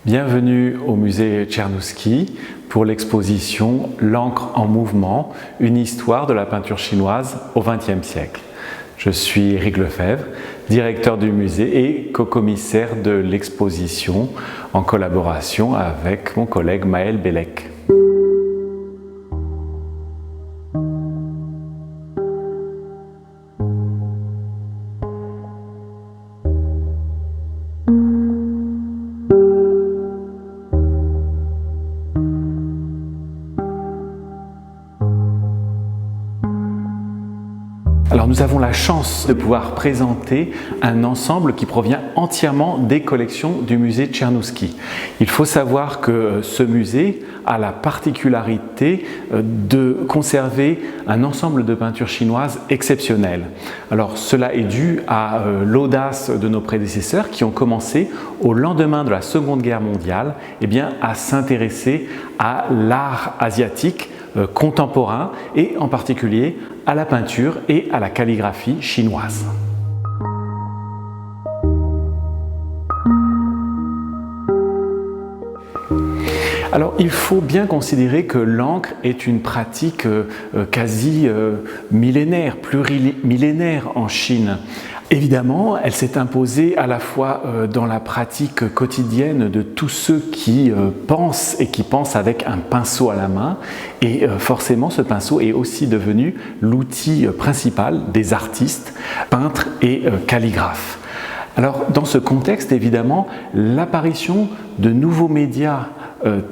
Bienvenue au musée Czernuski pour l'exposition L'encre en mouvement, une histoire de la peinture chinoise au XXe siècle. Je suis Éric Lefebvre, directeur du musée et co-commissaire de l'exposition en collaboration avec mon collègue Maël Bellec. Alors nous avons la chance de pouvoir présenter un ensemble qui provient entièrement des collections du musée Czernuski. Il faut savoir que ce musée a la particularité de conserver un ensemble de peintures chinoises exceptionnelles. Alors cela est dû à l'audace de nos prédécesseurs qui ont commencé au lendemain de la Seconde Guerre mondiale à s'intéresser à l'art asiatique contemporain et en particulier à la peinture et à la calligraphie chinoise. Alors il faut bien considérer que l'encre est une pratique quasi millénaire, plurimillénaire en Chine. Évidemment, elle s'est imposée à la fois dans la pratique quotidienne de tous ceux qui pensent et qui pensent avec un pinceau à la main, et forcément ce pinceau est aussi devenu l'outil principal des artistes, peintres et calligraphes. Alors dans ce contexte, évidemment, l'apparition de nouveaux médias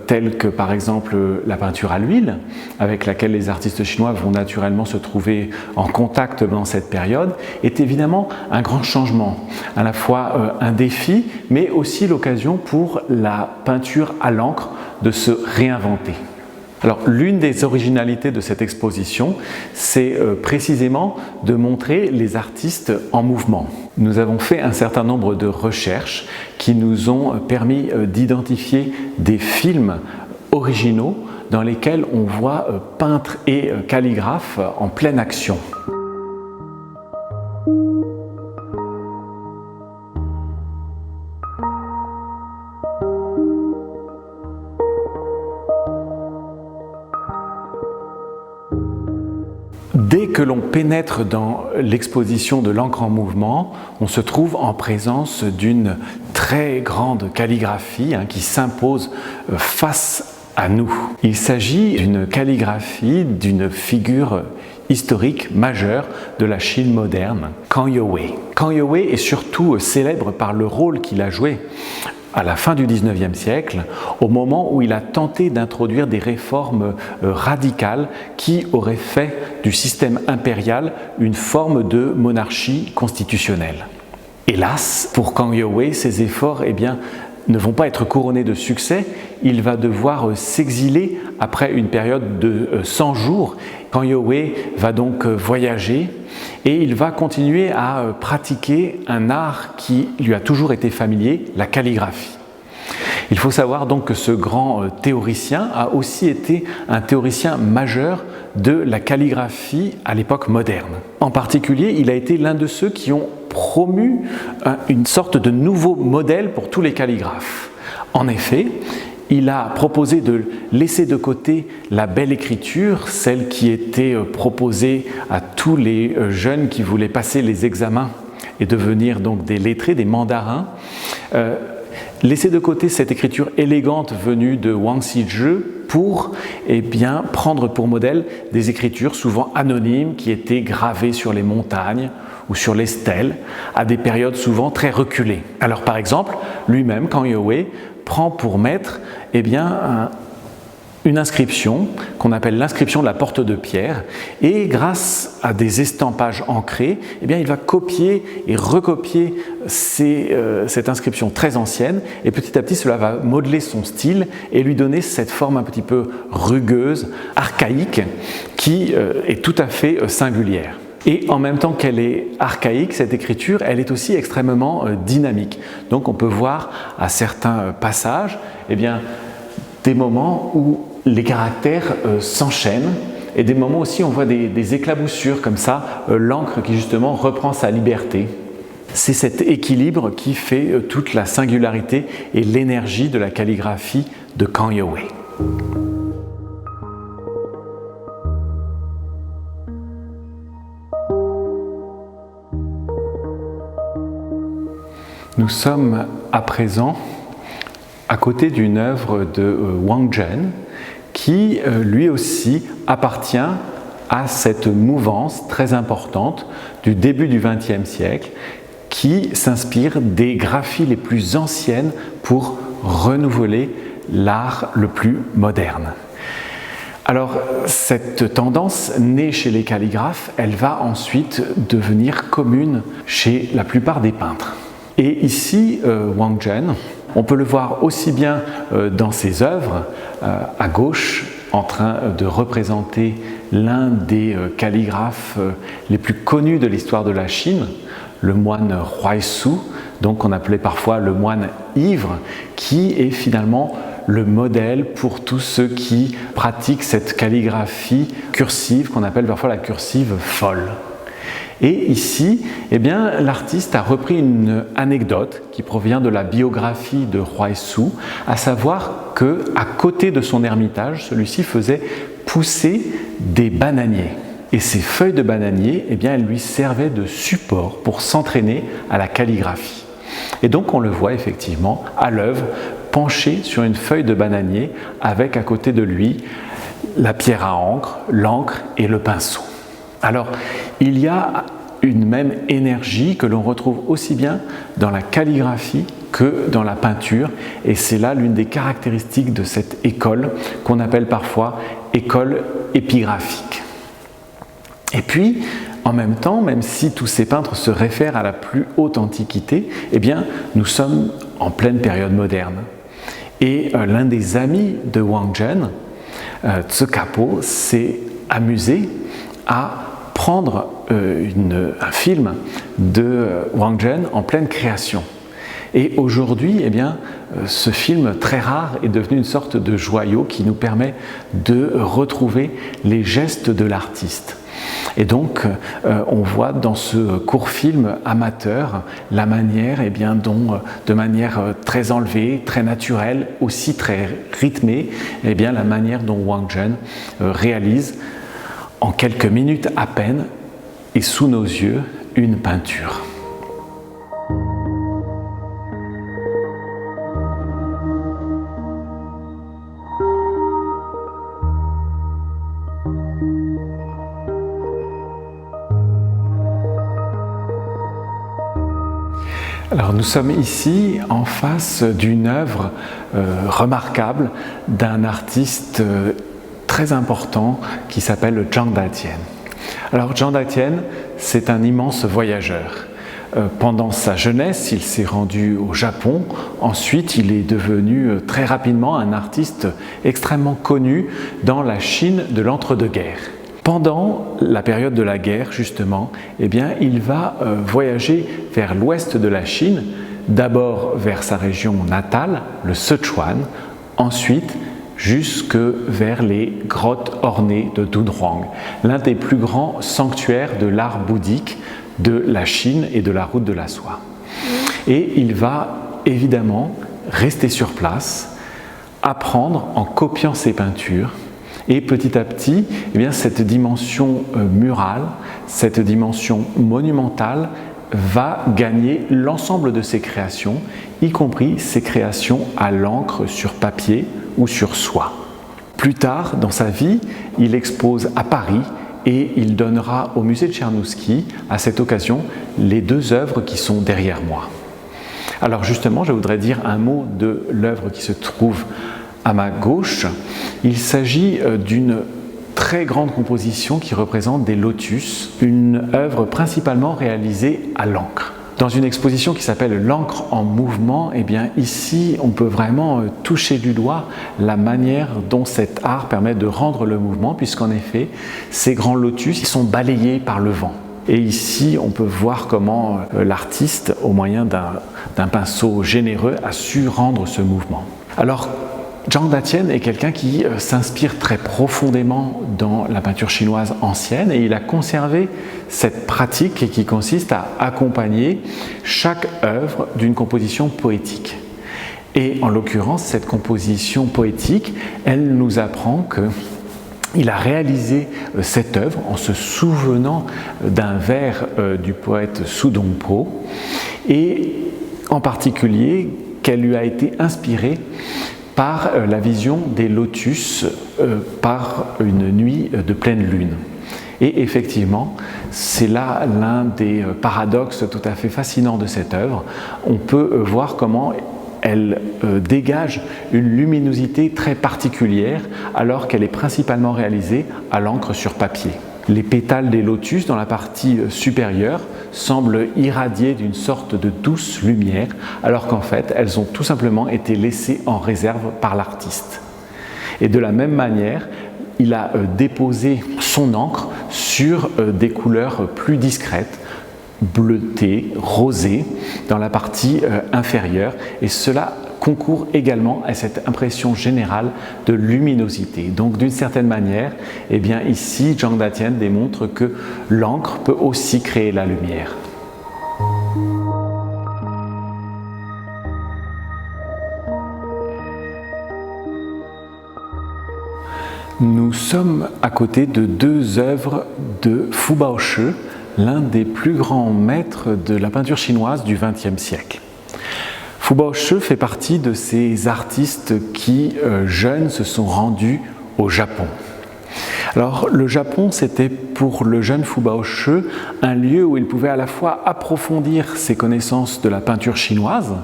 tels que par exemple la peinture à l'huile, avec laquelle les artistes chinois vont naturellement se trouver en contact dans cette période, est évidemment un grand changement, à la fois un défi, mais aussi l'occasion pour la peinture à l'encre de se réinventer. Alors l'une des originalités de cette exposition, c'est précisément de montrer les artistes en mouvement. Nous avons fait un certain nombre de recherches qui nous ont permis d'identifier des films originaux dans lesquels on voit peintres et calligraphes en pleine action. Dès que l'on pénètre dans l'exposition de l'encre en mouvement, on se trouve en présence d'une très grande calligraphie qui s'impose face à nous. Il s'agit d'une calligraphie d'une figure historique majeure de la Chine moderne, Kang Youwei. Kang Youwei est surtout célèbre par le rôle qu'il a joué à la fin du XIXe siècle, au moment où il a tenté d'introduire des réformes radicales qui auraient fait du système impérial une forme de monarchie constitutionnelle. Hélas, pour Kang Youwei, ces efforts ne vont pas être couronnés de succès. Il va devoir s'exiler après une période de 100 jours. Kang Youwei va donc voyager et il va continuer à pratiquer un art qui lui a toujours été familier, la calligraphie. Il faut savoir donc que ce grand théoricien a aussi été un théoricien majeur de la calligraphie à l'époque moderne. En particulier, il a été l'un de ceux qui ont promu une sorte de nouveau modèle pour tous les calligraphes. En effet, il a proposé de laisser de côté la belle écriture, celle qui était proposée à tous les jeunes qui voulaient passer les examens et devenir donc des lettrés, des mandarins. Laisser de côté cette écriture élégante venue de Wang Xizhi pour prendre pour modèle des écritures souvent anonymes qui étaient gravées sur les montagnes ou sur les stèles à des périodes souvent très reculées. Alors par exemple, lui-même, Kang Youwei, prend pour maître une inscription qu'on appelle l'inscription de la porte de pierre, et grâce à des estampages ancrés, il va copier et recopier cette inscription très ancienne, et petit à petit cela va modeler son style et lui donner cette forme un petit peu rugueuse, archaïque, qui est tout à fait singulière. Et en même temps qu'elle est archaïque, cette écriture, elle est aussi extrêmement dynamique. Donc on peut voir à certains passages des moments où les caractères s'enchaînent, et des moments aussi où on voit des éclaboussures comme ça, l'encre qui justement reprend sa liberté. C'est cet équilibre qui fait toute la singularité et l'énergie de la calligraphie de Kanye Wei. Nous sommes à présent à côté d'une œuvre de Wang Zhen qui lui aussi appartient à cette mouvance très importante du début du XXe siècle qui s'inspire des graphies les plus anciennes pour renouveler l'art le plus moderne. Alors, cette tendance née chez les calligraphes, elle va ensuite devenir commune chez la plupart des peintres. Et ici, Wang Zhen, on peut le voir aussi bien dans ses œuvres, à gauche, en train de représenter l'un des calligraphes les plus connus de l'histoire de la Chine, le moine Huaisu, donc on appelait parfois le moine ivre, qui est finalement le modèle pour tous ceux qui pratiquent cette calligraphie cursive qu'on appelle parfois la cursive folle. Et ici, eh bien, l'artiste a repris une anecdote qui provient de la biographie de Huaisu, à savoir qu'à côté de son ermitage, celui-ci faisait pousser des bananiers. Et ces feuilles de bananier, eh bien, elles lui servaient de support pour s'entraîner à la calligraphie. Et donc on le voit effectivement à l'œuvre, penché sur une feuille de bananier, avec à côté de lui la pierre à encre, l'encre et le pinceau. Alors, il y a une même énergie que l'on retrouve aussi bien dans la calligraphie que dans la peinture, et c'est là l'une des caractéristiques de cette école qu'on appelle parfois école épigraphique. Et puis, en même temps, même si tous ces peintres se réfèrent à la plus haute antiquité, eh bien, nous sommes en pleine période moderne. Et l'un des amis de Wang Zhen, Tsukapo, s'est amusé à prendre un film de Wang Zhen en pleine création. Et aujourd'hui, eh bien, ce film très rare est devenu une sorte de joyau qui nous permet de retrouver les gestes de l'artiste. Et donc, on voit dans ce court film amateur la manière, eh bien, dont, de manière très enlevée, très naturelle, aussi très rythmée, eh bien, la manière dont Wang Zhen réalise en quelques minutes à peine et sous nos yeux une peinture. Alors nous sommes ici en face d'une œuvre remarquable d'un artiste très important qui s'appelle Zhang Datian. Alors Zhang Datian, c'est un immense voyageur. Pendant sa jeunesse, il s'est rendu au Japon. Ensuite, il est devenu très rapidement un artiste extrêmement connu dans la Chine de l'entre-deux-guerres. Pendant la période de la guerre, justement, eh bien, il va voyager vers l'ouest de la Chine, d'abord vers sa région natale, le Sichuan, ensuite jusque vers les grottes ornées de Dunhuang, l'un des plus grands sanctuaires de l'art bouddhique de la Chine et de la route de la soie. Et il va évidemment rester sur place, apprendre en copiant ses peintures, et petit à petit, eh bien, cette dimension murale, cette dimension monumentale va gagner l'ensemble de ses créations, y compris ses créations à l'encre sur papier ou sur soie. Plus tard dans sa vie, il expose à Paris et il donnera au musée de Tchernouski, à cette occasion, les deux œuvres qui sont derrière moi. Alors justement, je voudrais dire un mot de l'œuvre qui se trouve à ma gauche. Il s'agit d'une très grande composition qui représente des lotus, une œuvre principalement réalisée à l'encre. Dans une exposition qui s'appelle L'encre en mouvement, eh bien ici on peut vraiment toucher du doigt la manière dont cet art permet de rendre le mouvement, puisqu'en effet ces grands lotus ils sont balayés par le vent. Et ici on peut voir comment l'artiste, au moyen d'un pinceau généreux, a su rendre ce mouvement. Alors Zhang Datian est quelqu'un qui s'inspire très profondément dans la peinture chinoise ancienne et il a conservé cette pratique qui consiste à accompagner chaque œuvre d'une composition poétique. Et en l'occurrence, cette composition poétique, elle nous apprend qu'il a réalisé cette œuvre en se souvenant d'un vers du poète Su Dongpo et en particulier qu'elle lui a été inspirée par la vision des lotus par une nuit de pleine lune. Et effectivement, c'est là l'un des paradoxes tout à fait fascinants de cette œuvre. On peut voir comment elle dégage une luminosité très particulière alors qu'elle est principalement réalisée à l'encre sur papier. Les pétales des lotus dans la partie supérieure semblent irradier d'une sorte de douce lumière alors qu'en fait elles ont tout simplement été laissées en réserve par l'artiste. Et de la même manière, il a déposé son encre sur des couleurs plus discrètes, bleutées, rosées dans la partie inférieure et cela concourt également à cette impression générale de luminosité. Donc d'une certaine manière, eh bien, ici Zhang Datian démontre que l'encre peut aussi créer la lumière. Nous sommes à côté de deux œuvres de Fu Baoshi, l'un des plus grands maîtres de la peinture chinoise du XXe siècle. Fu Baoshi fait partie de ces artistes qui, jeunes, se sont rendus au Japon. Alors, le Japon, c'était pour le jeune Fu Baoshi un lieu où il pouvait à la fois approfondir ses connaissances de la peinture chinoise,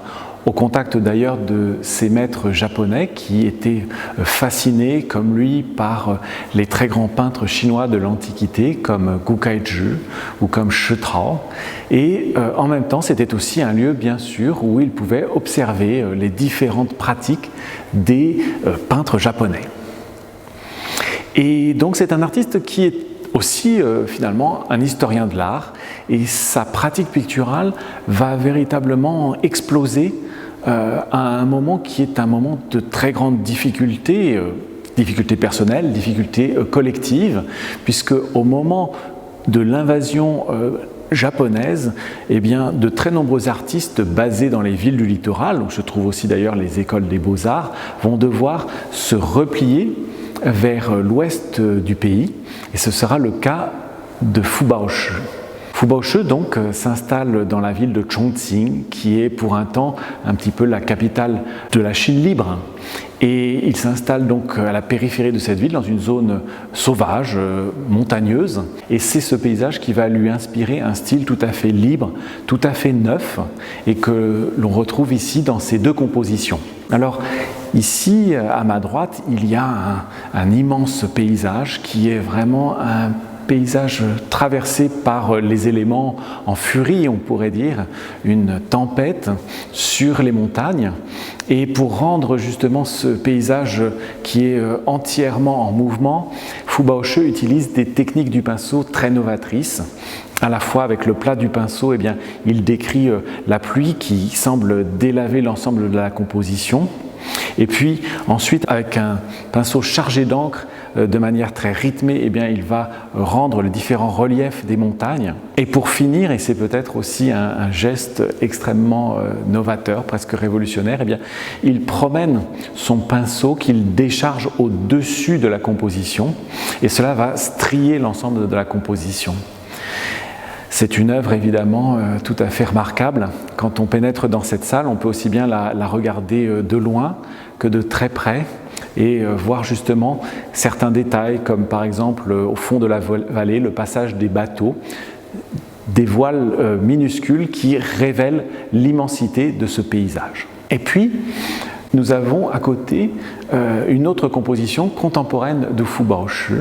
au contact d'ailleurs de ses maîtres japonais qui étaient fascinés comme lui par les très grands peintres chinois de l'Antiquité comme Gu Kaizhi ou comme Shi Trao. Et en même temps, c'était aussi un lieu bien sûr où il pouvait observer les différentes pratiques des peintres japonais. Et donc c'est un artiste qui est aussi finalement un historien de l'art et sa pratique picturale va véritablement exploser à un moment qui est un moment de très grande difficulté, difficulté personnelle, difficulté collective, puisque au moment de l'invasion japonaise, eh bien, de très nombreux artistes basés dans les villes du littoral, où se trouvent aussi d'ailleurs les écoles des beaux-arts, vont devoir se replier vers l'ouest du pays, et ce sera le cas de Fu Baoshi. Fu Baoshi donc s'installe dans la ville de Chongqing, qui est pour un temps un petit peu la capitale de la Chine libre. Et il s'installe donc à la périphérie de cette ville, dans une zone sauvage, montagneuse. Et c'est ce paysage qui va lui inspirer un style tout à fait libre, tout à fait neuf, et que l'on retrouve ici dans ces deux compositions. Alors, ici, à ma droite, il y a un immense paysage qui est vraiment un paysage traversé par les éléments en furie, on pourrait dire, une tempête sur les montagnes. Et pour rendre justement ce paysage qui est entièrement en mouvement, Fu Baoshi utilise des techniques du pinceau très novatrices. À la fois avec le plat du pinceau, eh bien, il décrit la pluie qui semble délaver l'ensemble de la composition. Et puis ensuite, avec un pinceau chargé d'encre de manière très rythmée, eh bien, il va rendre les différents reliefs des montagnes. Et pour finir, et c'est peut-être aussi un geste extrêmement novateur, presque révolutionnaire, eh bien, il promène son pinceau qu'il décharge au-dessus de la composition, et cela va strier l'ensemble de la composition. C'est une œuvre évidemment tout à fait remarquable. Quand on pénètre dans cette salle, on peut aussi bien la regarder de loin que de très près et voir justement certains détails comme par exemple au fond de la vallée, le passage des bateaux, des voiles minuscules qui révèlent l'immensité de ce paysage. Et puis, nous avons à côté une autre composition contemporaine de Fu Baoshi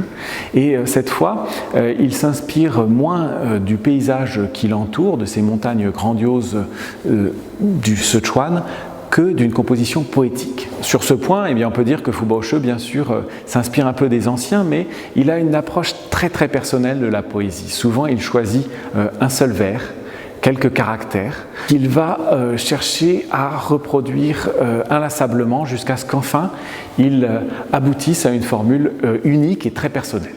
et cette fois il s'inspire moins du paysage qui l'entoure, de ces montagnes grandioses du Sichuan, que d'une composition poétique. Sur ce point, eh bien, on peut dire que Fu Baoshi, bien sûr, s'inspire un peu des anciens, mais il a une approche très très personnelle de la poésie. Souvent, il choisit un seul vers quelques caractères qu'il va chercher à reproduire inlassablement jusqu'à ce qu'enfin il aboutisse à une formule unique et très personnelle.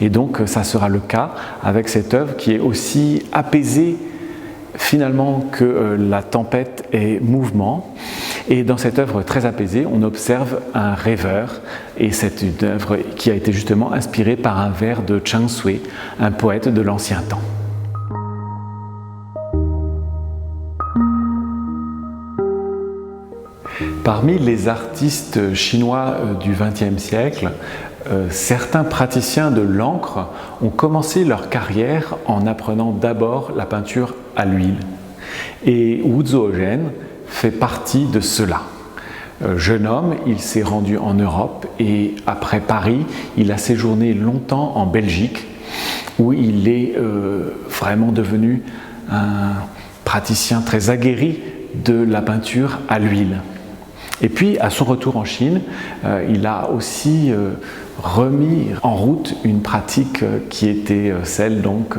Et donc ça sera le cas avec cette œuvre qui est aussi apaisée finalement que la tempête est mouvement. Et dans cette œuvre très apaisée, on observe un rêveur, et c'est une œuvre qui a été justement inspirée par un vers de Chang Sui, un poète de l'ancien temps. Parmi les artistes chinois du XXe siècle, certains praticiens de l'encre ont commencé leur carrière en apprenant d'abord la peinture à l'huile. Et Wu Zuozhen fait partie de cela. Jeune homme, il s'est rendu en Europe et après Paris, il a séjourné longtemps en Belgique où il est vraiment devenu un praticien très aguerri de la peinture à l'huile. Et puis, à son retour en Chine, il a aussi remis en route une pratique qui était celle donc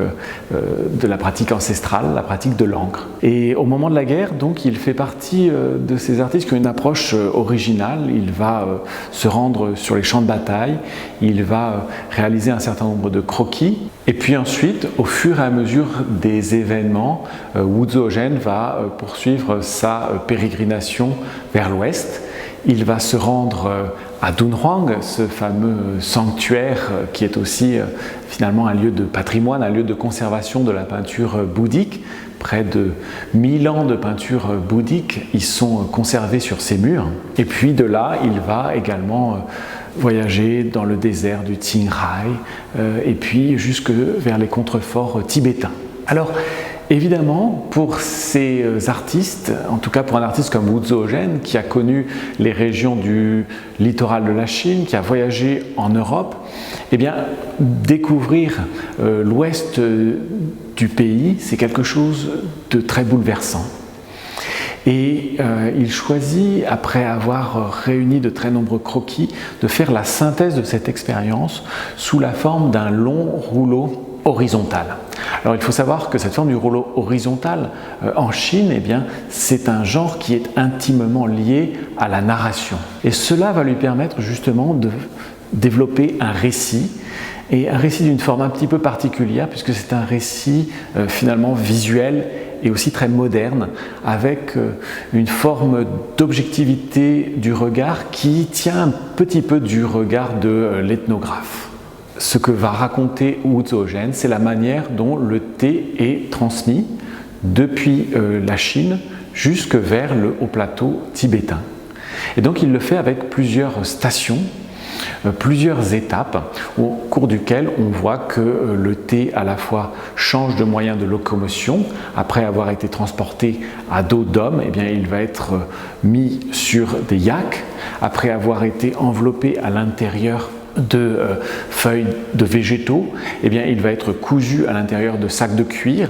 de la pratique ancestrale, la pratique de l'encre. Et au moment de la guerre, donc, il fait partie de ces artistes qui ont une approche originale. Il va se rendre sur les champs de bataille, il va réaliser un certain nombre de croquis. Et puis ensuite, au fur et à mesure des événements, Wu Zuozhen va poursuivre sa pérégrination vers l'ouest. Il va se rendre à Dunhuang, ce fameux sanctuaire qui est aussi finalement un lieu de patrimoine, un lieu de conservation de la peinture bouddhique. Près de 1000 ans de peinture bouddhique y sont conservés sur ces murs. Et puis de là, il va également voyager dans le désert du Qinghai et puis jusque vers les contreforts tibétains. Alors, évidemment, pour ces artistes, en tout cas pour un artiste comme Wu Zuozhen, qui a connu les régions du littoral de la Chine, qui a voyagé en Europe, eh bien, découvrir l'ouest du pays, c'est quelque chose de très bouleversant. Et il choisit, après avoir réuni de très nombreux croquis, de faire la synthèse de cette expérience sous la forme d'un long rouleau horizontal. Alors il faut savoir que cette forme du rouleau horizontal en Chine, eh bien, c'est un genre qui est intimement lié à la narration. Et cela va lui permettre justement de développer un récit, et un récit d'une forme un petit peu particulière, puisque c'est un récit finalement visuel et aussi très moderne, avec une forme d'objectivité du regard qui tient un petit peu du regard de l'ethnographe. Ce que va raconter Wu Zuozhen, c'est la manière dont le thé est transmis depuis la Chine jusque vers le haut plateau tibétain. Et donc il le fait avec plusieurs stations, plusieurs étapes au cours duquel on voit que le thé à la fois change de moyen de locomotion. Après avoir été transporté à dos d'homme, eh bien, il va être mis sur des yaks. Après avoir été enveloppé à l'intérieur de feuilles de végétaux, eh bien, il va être cousu à l'intérieur de sacs de cuir.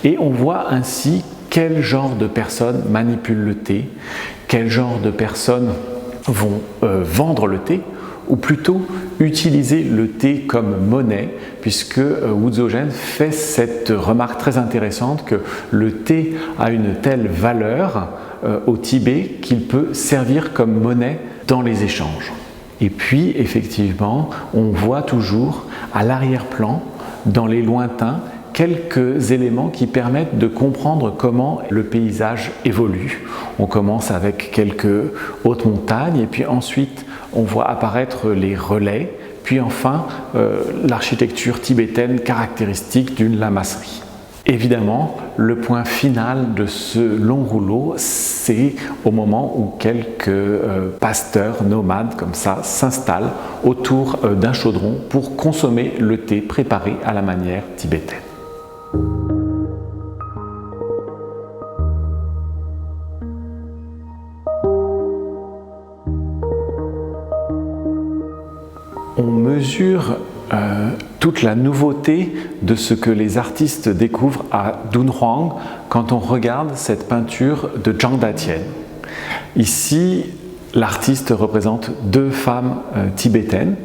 Et on voit ainsi quel genre de personnes manipulent le thé, quel genre de personnes vont vendre le thé, ou plutôt utiliser le thé comme monnaie, puisque Wu Zuozhen fait cette remarque très intéressante que le thé a une telle valeur au Tibet qu'il peut servir comme monnaie dans les échanges. Et puis effectivement, on voit toujours à l'arrière-plan, dans les lointains, quelques éléments qui permettent de comprendre comment le paysage évolue. On commence avec quelques hautes montagnes et puis ensuite on voit apparaître les relais, puis enfin l'architecture tibétaine caractéristique d'une lamasserie. Évidemment, le point final de ce long rouleau, c'est au moment où quelques pasteurs nomades comme ça s'installent autour d'un chaudron pour consommer le thé préparé à la manière tibétaine. On mesure toute la nouveauté de ce que les artistes découvrent à Dunhuang quand on regarde cette peinture de Zhang Datian. Ici, l'artiste représente deux femmes tibétaines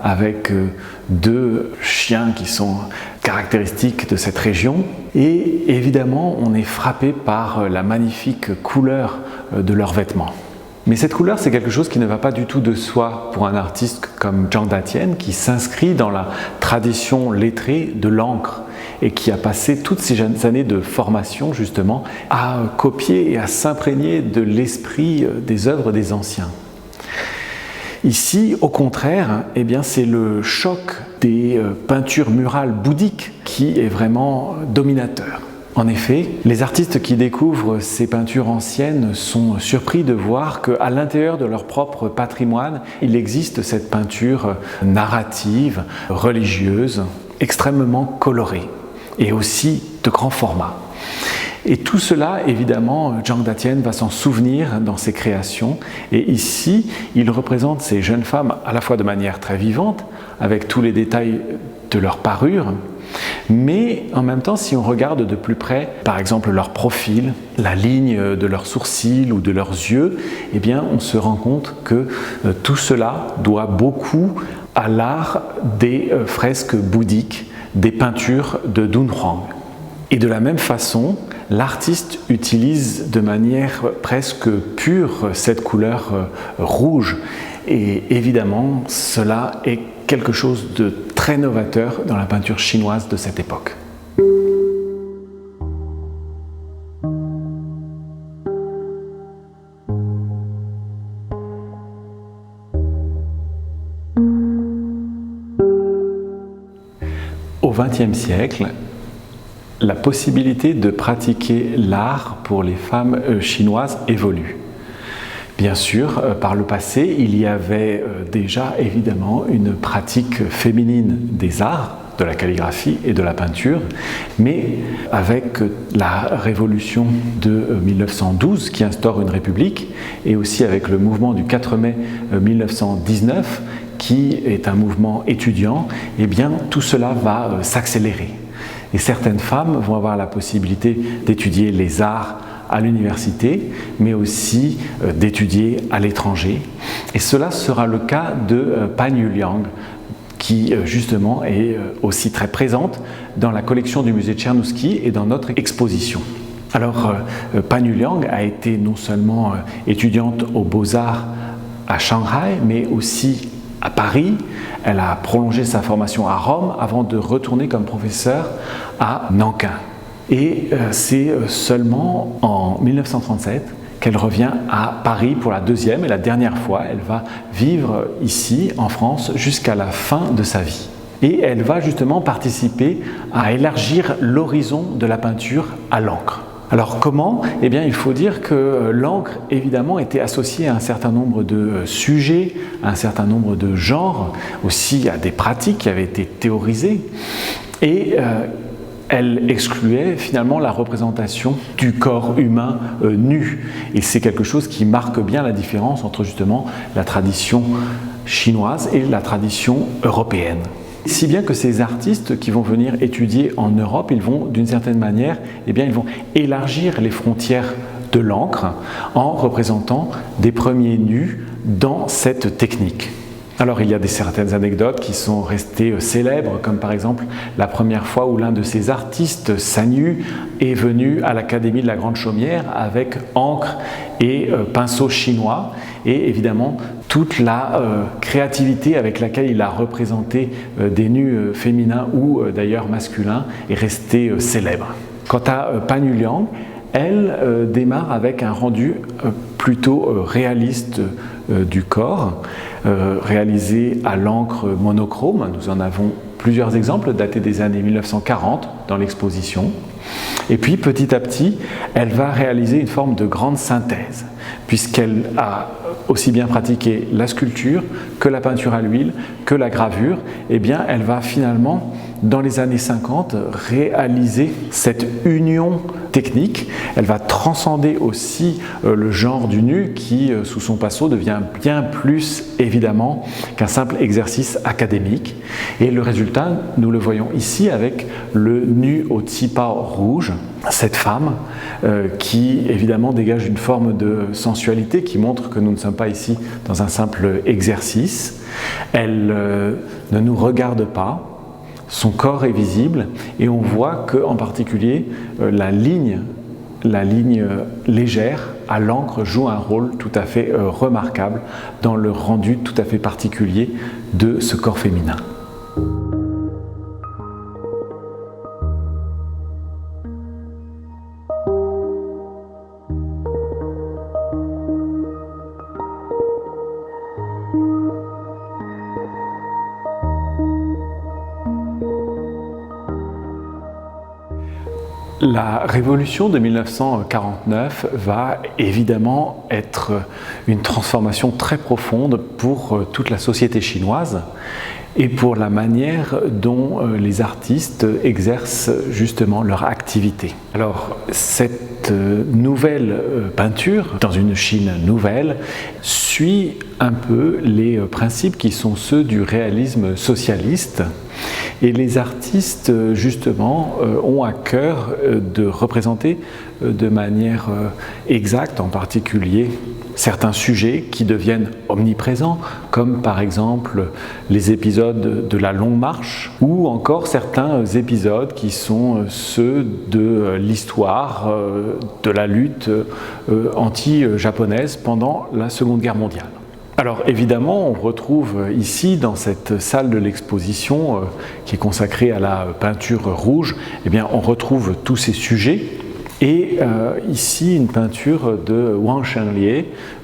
avec deux chiens qui sont caractéristiques de cette région. Et évidemment, on est frappé par la magnifique couleur de leurs vêtements. Mais cette couleur, c'est quelque chose qui ne va pas du tout de soi pour un artiste comme Zhang Datian, qui s'inscrit dans la tradition lettrée de l'encre et qui a passé toutes ces années de formation justement à copier et à s'imprégner de l'esprit des œuvres des anciens. Ici, au contraire, eh bien, c'est le choc des peintures murales bouddhiques qui est vraiment dominateur. En effet, les artistes qui découvrent ces peintures anciennes sont surpris de voir qu'à l'intérieur de leur propre patrimoine, il existe cette peinture narrative, religieuse, extrêmement colorée et aussi de grand format. Et tout cela, évidemment, Zhang Datian va s'en souvenir dans ses créations. Et ici, il représente ces jeunes femmes à la fois de manière très vivante, avec tous les détails de leur parure, mais en même temps, si on regarde de plus près, par exemple leur profil, la ligne de leurs sourcils ou de leurs yeux, eh bien, on se rend compte que tout cela doit beaucoup à l'art des fresques bouddhiques, des peintures de Dunhuang. Et de la même façon, l'artiste utilise de manière presque pure cette couleur rouge. Et évidemment, cela est quelque chose de très novateur dans la peinture chinoise de cette époque. Au XXe siècle, la possibilité de pratiquer l'art pour les femmes chinoises évolue. Bien sûr, par le passé, il y avait déjà évidemment une pratique féminine des arts, de la calligraphie et de la peinture, mais avec la révolution de 1912 qui instaure une république et aussi avec le mouvement du 4 mai 1919 qui est un mouvement étudiant, eh bien tout cela va s'accélérer. Et certaines femmes vont avoir la possibilité d'étudier les arts à l'université, mais aussi d'étudier à l'étranger. Et cela sera le cas de Pan Yuliang, qui justement est aussi très présente dans la collection du musée Tchernouski et dans notre exposition. Alors, Pan Yuliang a été non seulement étudiante aux Beaux-Arts à Shanghai, mais aussi à Paris. Elle a prolongé sa formation à Rome avant de retourner comme professeure à Nankin. Et c'est seulement en 1937 qu'elle revient à Paris pour la deuxième et la dernière fois. Elle va vivre ici en France jusqu'à la fin de sa vie. Et elle va justement participer à élargir l'horizon de la peinture à l'encre. Alors comment ? Eh bien, il faut dire que l'encre, évidemment, était associée à un certain nombre de sujets, à un certain nombre de genres, aussi à des pratiques qui avaient été théorisées. Et elle excluait finalement la représentation du corps humain nu. Et c'est quelque chose qui marque bien la différence entre justement la tradition chinoise et la tradition européenne. Si bien que ces artistes qui vont venir étudier en Europe, ils vont d'une certaine manière, eh bien, ils vont élargir les frontières de l'encre en représentant des premiers nus dans cette technique. Alors il y a certaines anecdotes qui sont restées célèbres, comme par exemple la première fois où l'un de ces artistes, Sanyu, est venu à l'Académie de la Grande Chaumière avec encre et pinceau chinois, et évidemment toute la créativité avec laquelle il a représenté des nus féminins ou d'ailleurs masculins est restée célèbre. Quant à Pan Yuliang, elle démarre avec un rendu plutôt réaliste du corps, réalisé à l'encre monochrome. Nous en avons plusieurs exemples datés des années 1940 dans l'exposition. Et puis petit à petit, elle va réaliser une forme de grande synthèse, puisqu'elle a aussi bien pratiqué la sculpture que la peinture à l'huile, que la gravure. Eh bien, elle va finalement, dans les années 50, réaliser cette union technique. Elle va transcender aussi le genre du nu qui, sous son pinceau, devient bien plus évidemment qu'un simple exercice académique. Et le résultat, nous le voyons ici avec le nu au tsipa rouge, cette femme qui évidemment dégage une forme de sensualité qui montre que nous ne sommes pas ici dans un simple exercice. Elle ne nous regarde pas. son corps est visible et on voit qu'en particulier la ligne légère à l'encre joue un rôle tout à fait remarquable dans le rendu tout à fait particulier de ce corps féminin. La révolution de 1949 va évidemment être une transformation très profonde pour toute la société chinoise et pour la manière dont les artistes exercent justement leur activité. Alors cette nouvelle peinture, dans une Chine nouvelle, suit un peu les principes qui sont ceux du réalisme socialiste. Et les artistes, justement, ont à cœur de représenter de manière exacte, en particulier, certains sujets qui deviennent omniprésents, comme par exemple les épisodes de la longue marche, ou encore certains épisodes qui sont ceux de l'histoire de la lutte anti-japonaise pendant la Seconde Guerre mondiale. Alors évidemment, on retrouve ici dans cette salle de l'exposition qui est consacrée à la peinture rouge, eh bien, on retrouve tous ces sujets et ici une peinture de Wang Shenlie,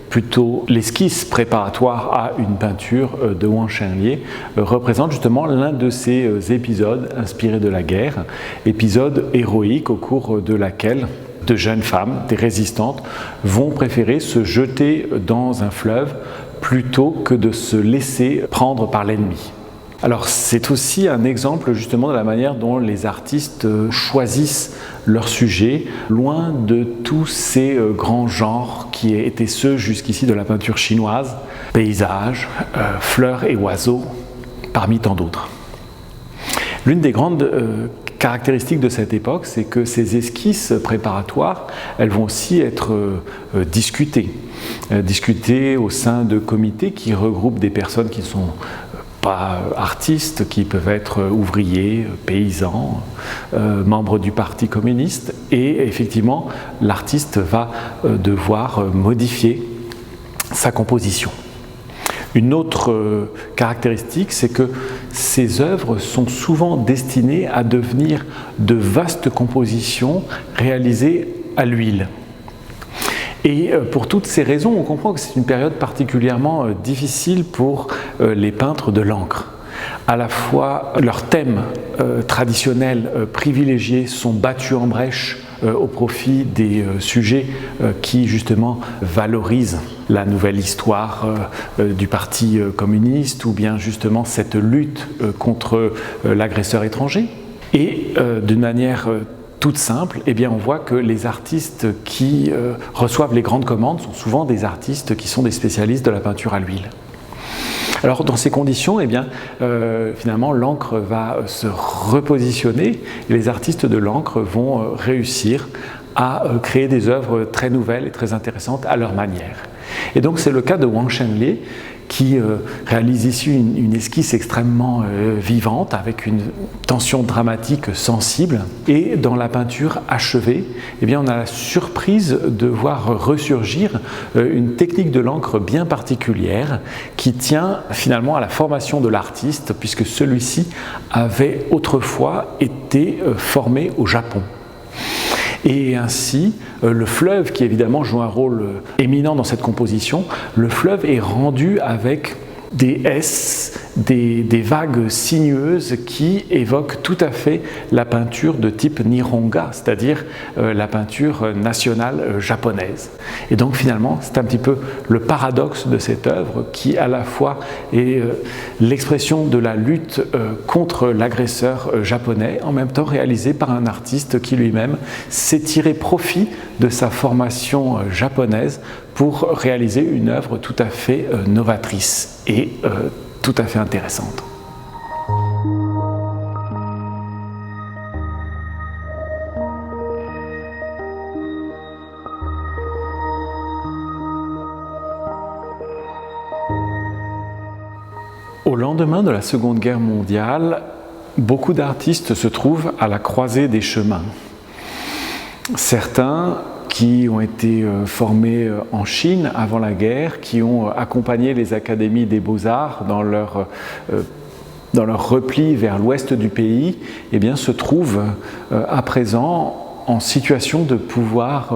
plutôt l'esquisse préparatoire à une peinture de Wang Shenlie, représente justement l'un de ces épisodes inspirés de la guerre, épisode héroïque au cours de laquelle de jeunes femmes, des résistantes, vont préférer se jeter dans un fleuve plutôt que de se laisser prendre par l'ennemi. Alors c'est aussi un exemple justement de la manière dont les artistes choisissent leur sujet, loin de tous ces grands genres qui étaient ceux jusqu'ici de la peinture chinoise, paysages, fleurs et oiseaux, parmi tant d'autres. L'une des grandes caractéristique de cette époque, c'est que ces esquisses préparatoires, elles vont aussi être discutées au sein de comités qui regroupent des personnes qui ne sont pas artistes, qui peuvent être ouvriers, paysans, membres du Parti communiste, et effectivement, l'artiste va devoir modifier sa composition. Une autre caractéristique, c'est que ces œuvres sont souvent destinées à devenir de vastes compositions réalisées à l'huile. Et pour toutes ces raisons, on comprend que c'est une période particulièrement difficile pour les peintres de l'encre. À la fois, leurs thèmes traditionnels privilégiés sont battus en brèche au profit des sujets qui justement valorisent la nouvelle histoire du Parti communiste ou bien justement cette lutte contre l'agresseur étranger. Et d'une manière toute simple, eh bien on voit que les artistes qui reçoivent les grandes commandes sont souvent des artistes qui sont des spécialistes de la peinture à l'huile. Alors dans ces conditions, eh bien, finalement l'encre va se repositionner et les artistes de l'encre vont réussir à créer des œuvres très nouvelles et très intéressantes à leur manière. Et donc c'est le cas de Wang Shenlie qui réalise ici une esquisse extrêmement vivante avec une tension dramatique sensible. Et dans la peinture achevée, eh bien, on a la surprise de voir ressurgir une technique de l'encre bien particulière qui tient finalement à la formation de l'artiste puisque celui-ci avait autrefois été formé au Japon. Et ainsi, le fleuve, qui évidemment joue un rôle éminent dans cette composition, le fleuve est rendu avec des S, des vagues sinueuses qui évoquent tout à fait la peinture de type Nihonga, c'est-à-dire la peinture nationale japonaise. Et donc finalement, c'est un petit peu le paradoxe de cette œuvre qui à la fois est l'expression de la lutte contre l'agresseur japonais, en même temps réalisée par un artiste qui lui-même s'est tiré profit de sa formation japonaise pour réaliser une œuvre tout à fait novatrice et tout à fait intéressante. Au lendemain de la Seconde Guerre mondiale, beaucoup d'artistes se trouvent à la croisée des chemins. Certains qui ont été formés en Chine avant la guerre, qui ont accompagné les académies des beaux-arts dans leur repli vers l'ouest du pays, eh bien, se trouvent à présent en situation de pouvoir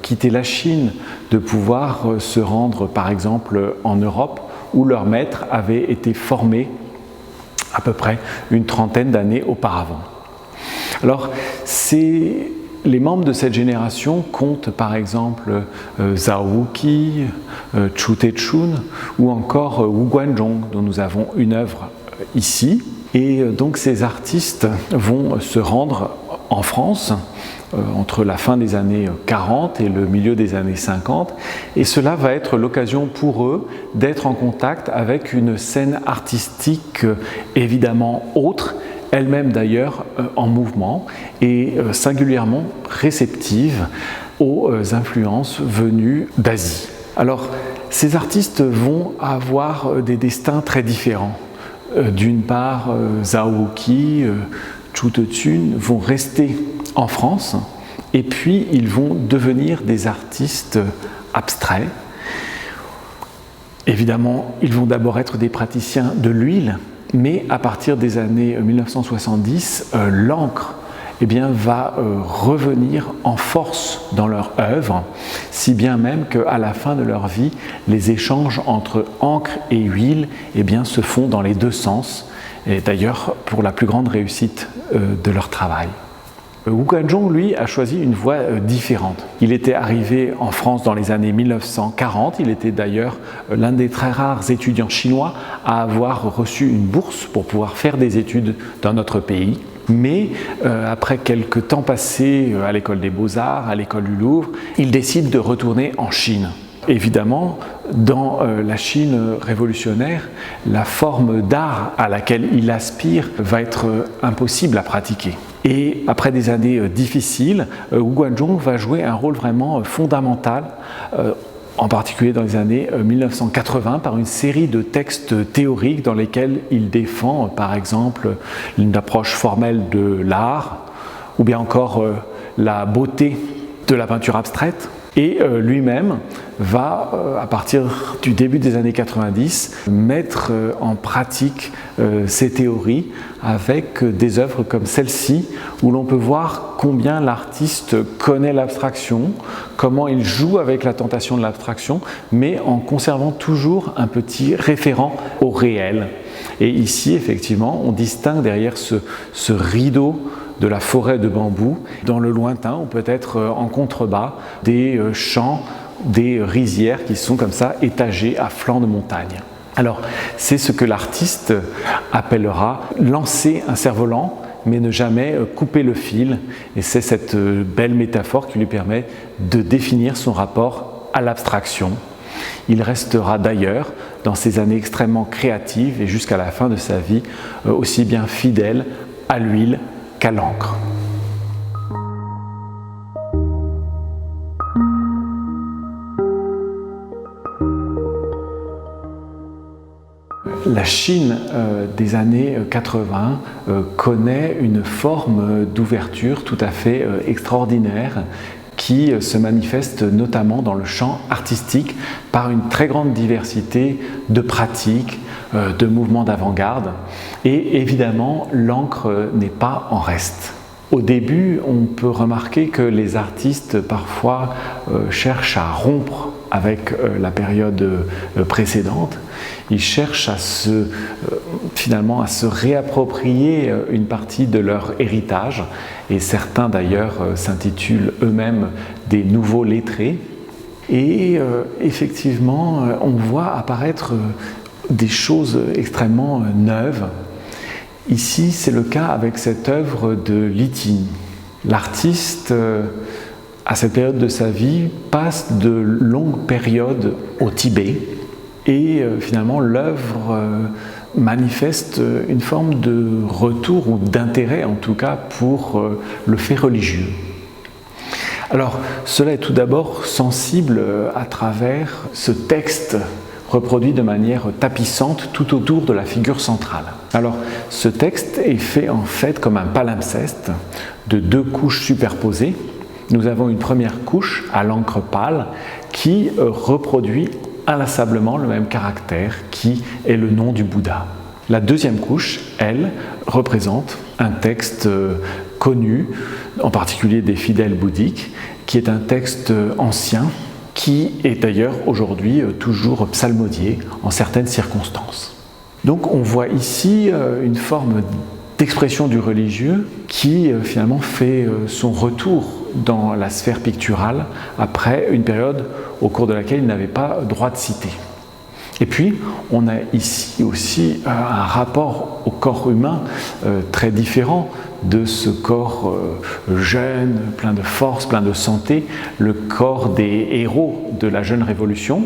quitter la Chine, de pouvoir se rendre par exemple en Europe, où leurs maîtres avaient été formés à peu près une trentaine d'années auparavant. Alors, les membres de cette génération comptent par exemple Zhao Wuqi, Zhu Teixun ou encore Wu Guanzhong, dont nous avons une œuvre ici. Et donc ces artistes vont se rendre en France entre la fin des années 40 et le milieu des années 50, et cela va être l'occasion pour eux d'être en contact avec une scène artistique évidemment autre, elle-même d'ailleurs en mouvement et singulièrement réceptive aux influences venues d'Asie. Alors, ces artistes vont avoir des destins très différents. D'une part, Zhao Wuqi, Zhu Teixun vont rester en France et puis ils vont devenir des artistes abstraits. Évidemment, ils vont d'abord être des praticiens de l'huile, mais à partir des années 1970, l'encre va revenir en force dans leur œuvre, si bien même qu'à la fin de leur vie, les échanges entre encre et huile se font dans les deux sens, et d'ailleurs pour la plus grande réussite de leur travail. Wu Guanzhong, lui, a choisi une voie différente. Il était arrivé en France dans les années 1940, il était d'ailleurs l'un des très rares étudiants chinois à avoir reçu une bourse pour pouvoir faire des études dans notre pays. Mais après quelques temps passés à l'école des Beaux-Arts, à l'école du Louvre, il décide de retourner en Chine. Évidemment, dans la Chine révolutionnaire, la forme d'art à laquelle il aspire va être impossible à pratiquer. Et après des années difficiles, Wu Guanzhong va jouer un rôle vraiment fondamental, en particulier dans les années 1980, par une série de textes théoriques dans lesquels il défend, par exemple, une approche formelle de l'art, ou bien encore la beauté de la peinture abstraite. Et lui-même va, à partir du début des années 90, mettre en pratique ces théories avec des œuvres comme celle-ci, où l'on peut voir combien l'artiste connaît l'abstraction, comment il joue avec la tentation de l'abstraction, mais en conservant toujours un petit référent au réel. Et ici, effectivement, on distingue derrière ce rideau de la forêt de bambou. Dans le lointain, on peut être en contrebas des champs, des rizières qui sont comme ça étagées à flanc de montagne. Alors, c'est ce que l'artiste appellera lancer un cerf-volant, mais ne jamais couper le fil. Et c'est cette belle métaphore qui lui permet de définir son rapport à l'abstraction. Il restera d'ailleurs, dans ces années extrêmement créatives et jusqu'à la fin de sa vie, aussi bien fidèle à l'huile qu'à l'encre. La Chine des années 80 connaît une forme d'ouverture tout à fait extraordinaire qui se manifeste notamment dans le champ artistique par une très grande diversité de pratiques, de mouvements d'avant-garde, et évidemment l'encre n'est pas en reste. Au début, on peut remarquer que les artistes parfois cherchent à rompre avec la période précédente. Ils cherchent finalement à se réapproprier une partie de leur héritage, et certains d'ailleurs s'intitulent eux-mêmes des nouveaux lettrés. Et effectivement, on voit apparaître des choses extrêmement neuves. Ici, c'est le cas avec cette œuvre de Li Ting. L'artiste, à cette période de sa vie, passe de longues périodes au Tibet, et finalement l'œuvre manifeste une forme de retour ou d'intérêt en tout cas pour le fait religieux. Alors cela est tout d'abord sensible à travers ce texte reproduit de manière tapissante tout autour de la figure centrale. Alors, ce texte est fait en fait comme un palimpseste de 2 couches superposées. Nous avons une première couche à l'encre pâle qui reproduit inlassablement le même caractère qui est le nom du Bouddha. La deuxième couche, elle, représente un texte connu, en particulier des fidèles bouddhiques, qui est un texte ancien, qui est d'ailleurs aujourd'hui toujours psalmodié en certaines circonstances. Donc on voit ici une forme d'expression du religieux qui finalement fait son retour dans la sphère picturale après une période au cours de laquelle il n'avait pas droit de citer. Et puis, on a ici aussi un rapport au corps humain très différent de ce corps jeune, plein de force, plein de santé, le corps des héros de la jeune révolution.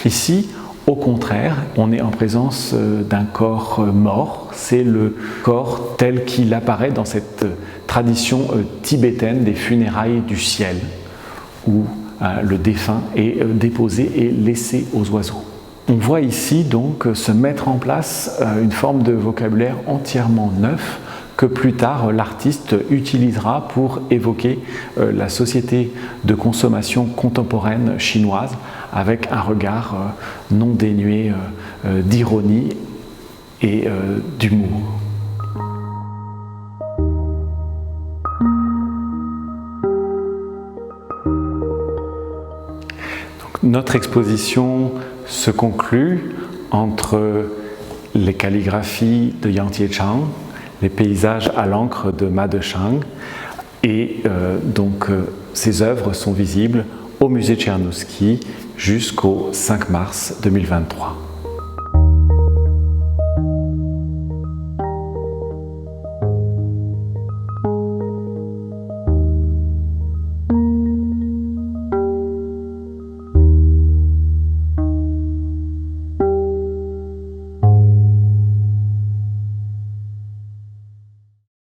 Ici, au contraire, on est en présence d'un corps mort. C'est le corps tel qu'il apparaît dans cette tradition tibétaine des funérailles du ciel, où le défunt est déposé et laissé aux oiseaux. On voit ici donc se mettre en place une forme de vocabulaire entièrement neuf que plus tard l'artiste utilisera pour évoquer la société de consommation contemporaine chinoise avec un regard non dénué d'ironie et d'humour. Donc, notre exposition se conclut entre les calligraphies de Yang Jieqiang, les paysages à l'encre de Ma Deshang, et ces œuvres sont visibles au musée Tchernouski jusqu'au 5 mars 2023.